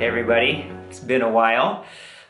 Hey everybody, it's been a while.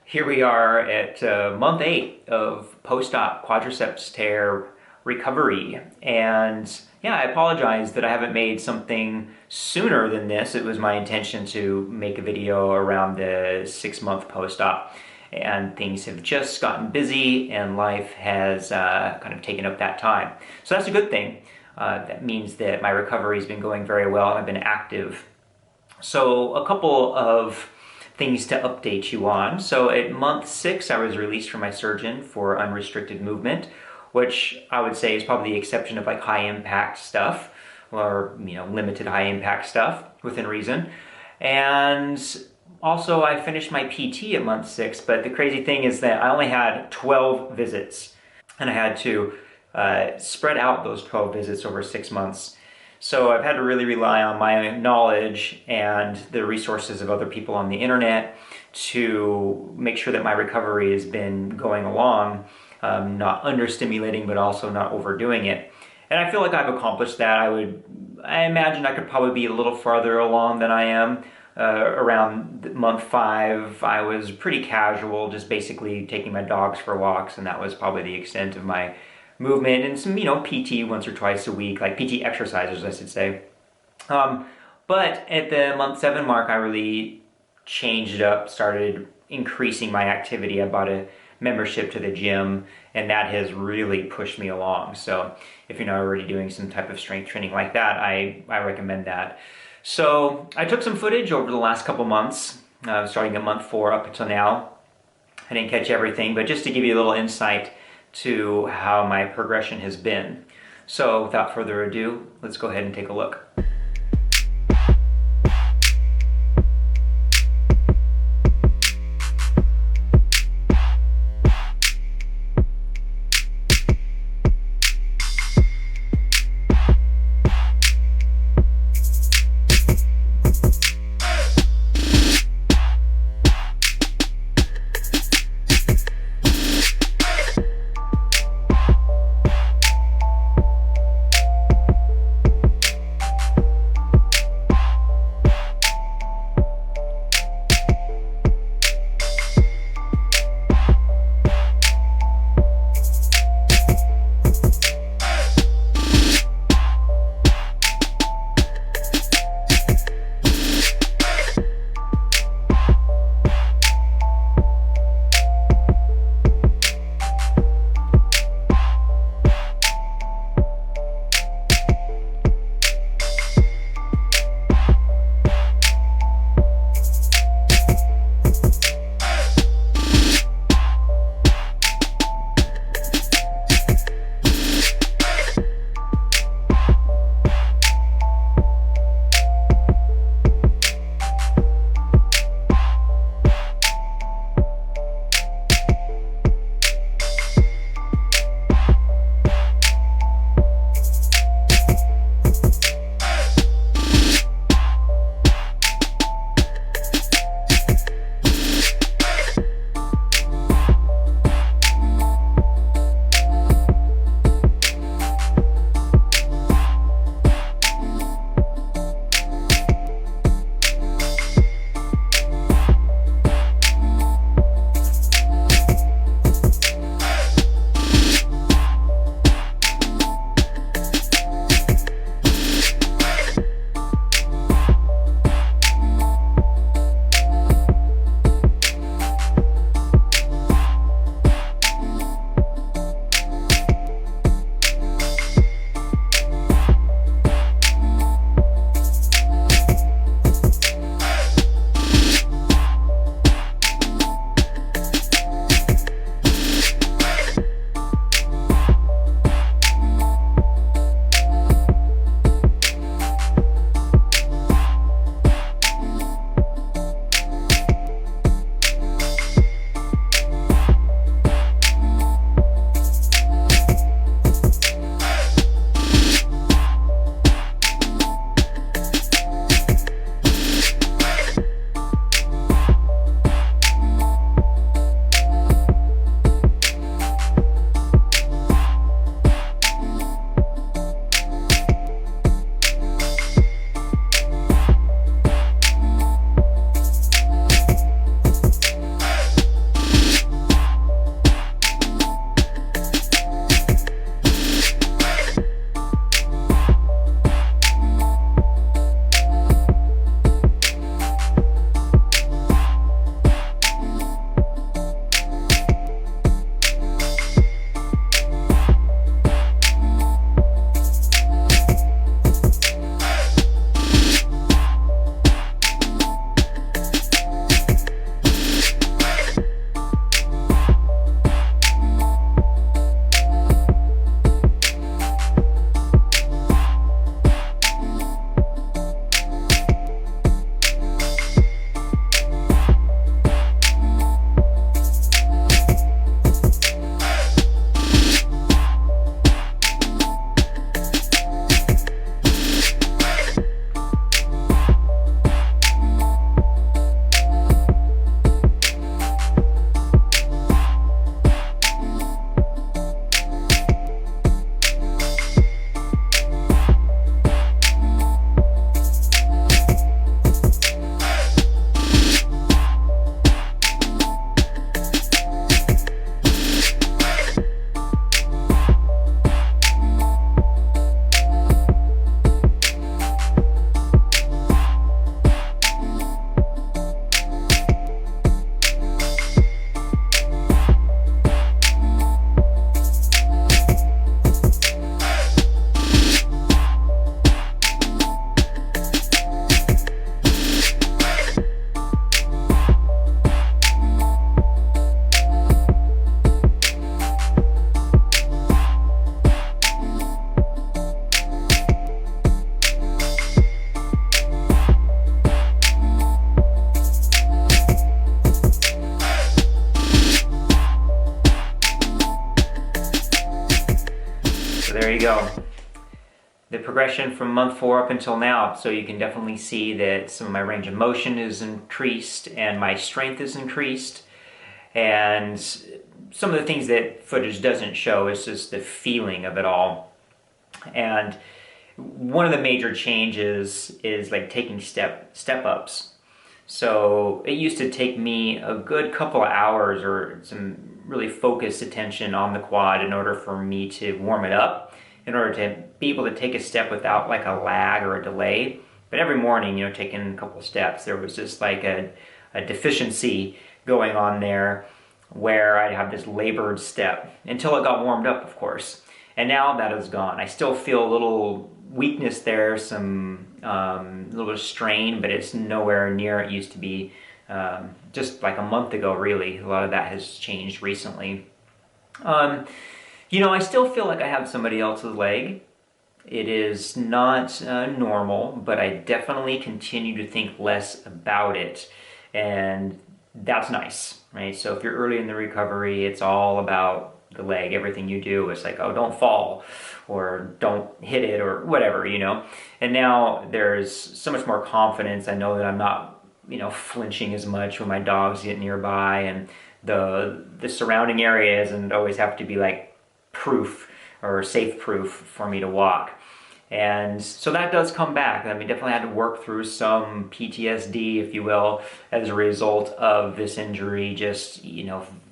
Here we are at month 8 of post-op quadriceps tear recovery. And yeah, I apologize that I haven't made something sooner than this. It was my intention to make a video around the 6-month post-op. And things have just gotten busy and life has kind of taken up that time. So that's a good thing. That means that my recovery has been going very well and I've been active. So a couple of things to update you on. So at month 6, I was released from my surgeon for unrestricted movement, which I would say is probably the exception of like high impact stuff or limited high impact stuff within reason. And also I finished my PT at month 6, but the crazy thing is that I only had 12 visits and I had to spread out those 12 visits over 6 months. So I've had to really rely on my knowledge and the resources of other people on the internet to make sure that my recovery has been going along, not understimulating, but also not overdoing it. And I feel like I've accomplished that. I imagine I could probably be a little farther along than I am. Around month 5, I was pretty casual, just basically taking my dogs for walks, and that was probably the extent of my movement and some, PT once or twice a week, like PT exercises, I should say. But at the month 7 mark, I really changed it up, started increasing my activity. I bought a membership to the gym, and that has really pushed me along. So if you're not already doing some type of strength training like that, I recommend that. So I took some footage over the last couple months, starting at month 4 up until now. I didn't catch everything, but just to give you a little insight to how my progression has been. So without further ado, let's go ahead and take a look. So there you go. The progression from month 4 up until now. So you can definitely see that some of my range of motion is increased and my strength is increased. And some of the things that footage doesn't show is just the feeling of it all. And one of the major changes is like taking step ups. So it used to take me a good couple of hours or some really focused attention on the quad in order for me to warm it up, in order to be able to take a step without like a lag or a delay. But every morning, taking a couple of steps, there was just like a deficiency going on there where I'd have this labored step until it got warmed up, of course. And now that is gone. I still feel a little weakness there, some little bit of strain, but it's nowhere near it used to be just like a month ago, really. A lot of that has changed recently. I still feel like I have somebody else's leg. It is not normal, but I definitely continue to think less about it. And that's nice, right? So if you're early in the recovery, it's all about the leg. Everything you do is like, oh, don't fall or don't hit it or whatever, And now there's so much more confidence. I know that I'm not, flinching as much when my dogs get nearby, and the surrounding area doesn't always have to be like proof or safe proof for me to walk. And so that does come back. I mean, definitely had to work through some PTSD, if you will, as a result of this injury. Just,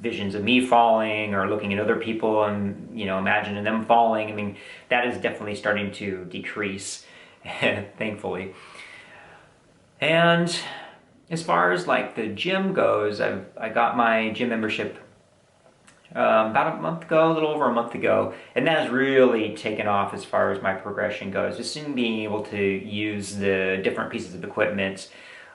visions of me falling or looking at other people and, imagining them falling. I mean, that is definitely starting to decrease, thankfully. And as far as like the gym goes, I got my gym membership about a month ago, a little over a month ago, and that has really taken off as far as my progression goes. Just in being able to use the different pieces of equipment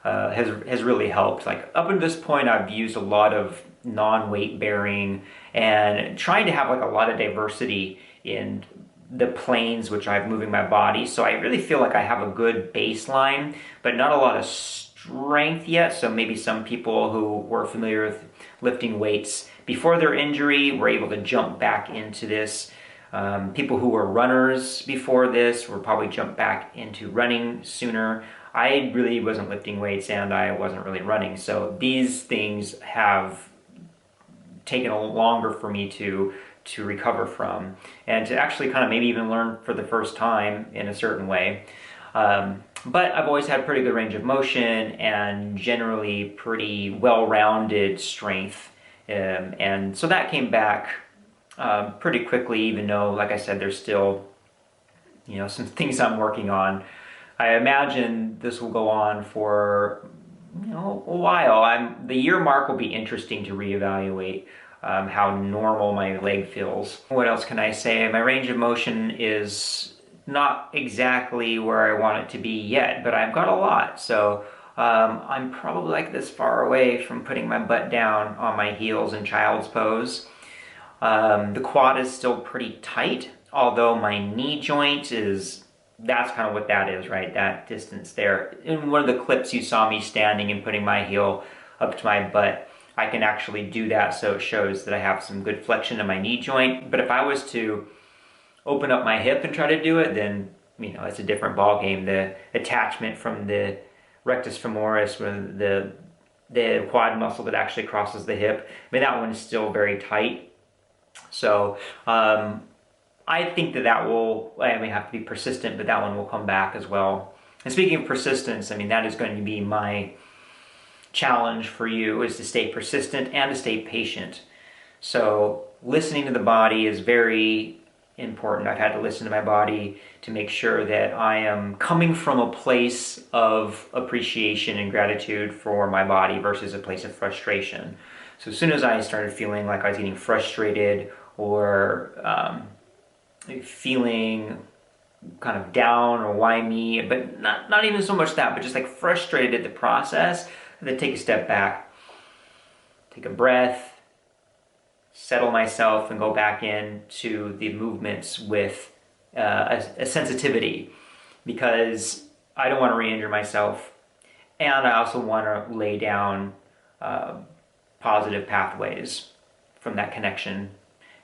has really helped. Like up until this point, I've used a lot of non-weight bearing and trying to have like a lot of diversity in the planes which I'm moving my body. So I really feel like I have a good baseline, but not a lot of strength yet. So maybe some people who were familiar with lifting weights before their injury were able to jump back into this. People who were runners before this were probably jumped back into running sooner. I really wasn't lifting weights and I wasn't really running. So these things have taken a longer for me to recover from and to actually kind of maybe even learn for the first time in a certain way. But I've always had pretty good range of motion and generally pretty well-rounded strength. And so that came back pretty quickly, even though, like I said, there's still, some things I'm working on. I imagine this will go on for, a while. The year mark will be interesting to reevaluate how normal my leg feels. What else can I say? My range of motion is not exactly where I want it to be yet, but I've got a lot. So I'm probably like this far away from putting my butt down on my heels in child's pose. The quad is still pretty tight, although my knee joint that's kind of what that is, right? That distance there. In one of the clips you saw me standing and putting my heel up to my butt, I can actually do that, so it shows that I have some good flexion in my knee joint. But if I was to open up my hip and try to do it, then, it's a different ball game. The attachment from the rectus femoris, where the quad muscle that actually crosses the hip, that one is still very tight. So I think that will, I may have to be persistent, but that one will come back as well. And speaking of persistence, that is going to be my challenge for you, is to stay persistent and to stay patient. So listening to the body is very important. I've had to listen to my body to make sure that I am coming from a place of appreciation and gratitude for my body versus a place of frustration. So as soon as I started feeling like I was getting frustrated or feeling kind of down or why me, but not even so much that, but just like frustrated at the process, then take a step back, take a breath, settle myself, and go back into the movements with a sensitivity, because I don't want to re-injure myself, and I also want to lay down positive pathways from that connection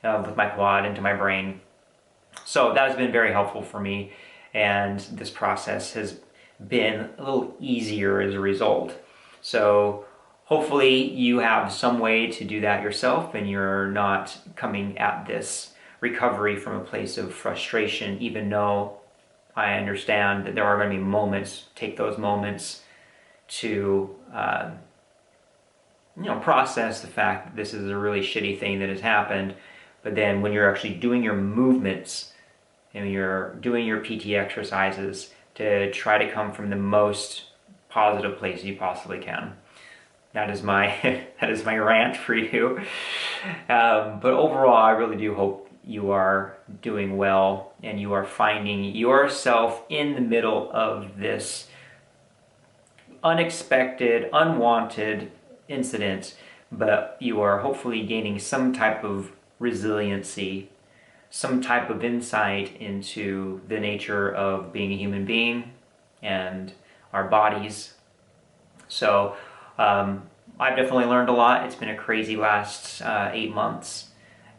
with my quad into my brain. So that has been very helpful for me, and this process has been a little easier as a result. So hopefully you have some way to do that yourself, and you're not coming at this recovery from a place of frustration, even though I understand that there are going to be moments. Take those moments to process the fact that this is a really shitty thing that has happened. But then when you're actually doing your movements and you're doing your PT exercises, to try to come from the most positive place you possibly can. That is my that is my rant for you. But overall, I really do hope you are doing well and you are finding yourself in the middle of this unexpected, unwanted incident, but you are hopefully gaining some type of resiliency, some type of insight into the nature of being a human being and our bodies. So I've definitely learned a lot. It's been a crazy last 8 months.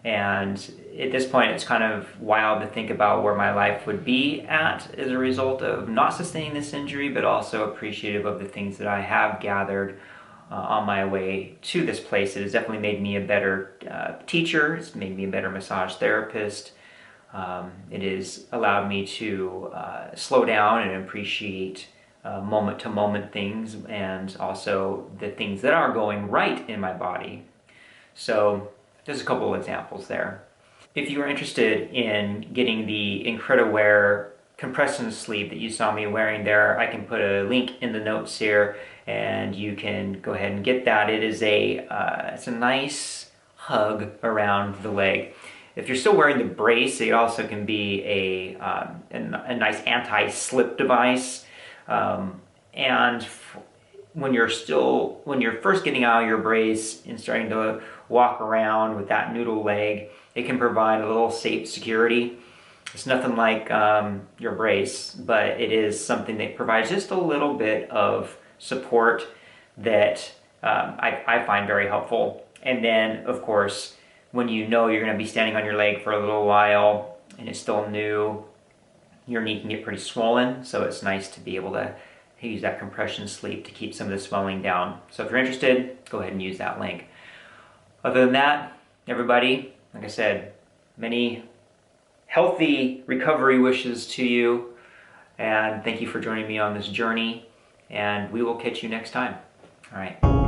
And at this point, it's kind of wild to think about where my life would be at as a result of not sustaining this injury, but also appreciative of the things that I have gathered on my way to this place. It has definitely made me a better teacher. It's made me a better massage therapist. It has allowed me to slow down and appreciate moment-to-moment things, and also the things that are going right in my body. So there's a couple of examples there. If you are interested in getting the IncrediWear compression sleeve that you saw me wearing there, I can put a link in the notes here, and you can go ahead and get that. It is it's a nice hug around the leg. If you're still wearing the brace, it also can be a nice anti-slip device. When you're first getting out of your brace and starting to walk around with that noodle leg, it can provide a little safe security. It's nothing like your brace, but it is something that provides just a little bit of support that I find very helpful. And then, of course, when you know you're going to be standing on your leg for a little while and it's still new, your knee can get pretty swollen, so it's nice to be able to use that compression sleeve to keep some of the swelling down. So if you're interested, go ahead and use that link. Other than that, everybody, like I said, many healthy recovery wishes to you, and thank you for joining me on this journey, and we will catch you next time. All right.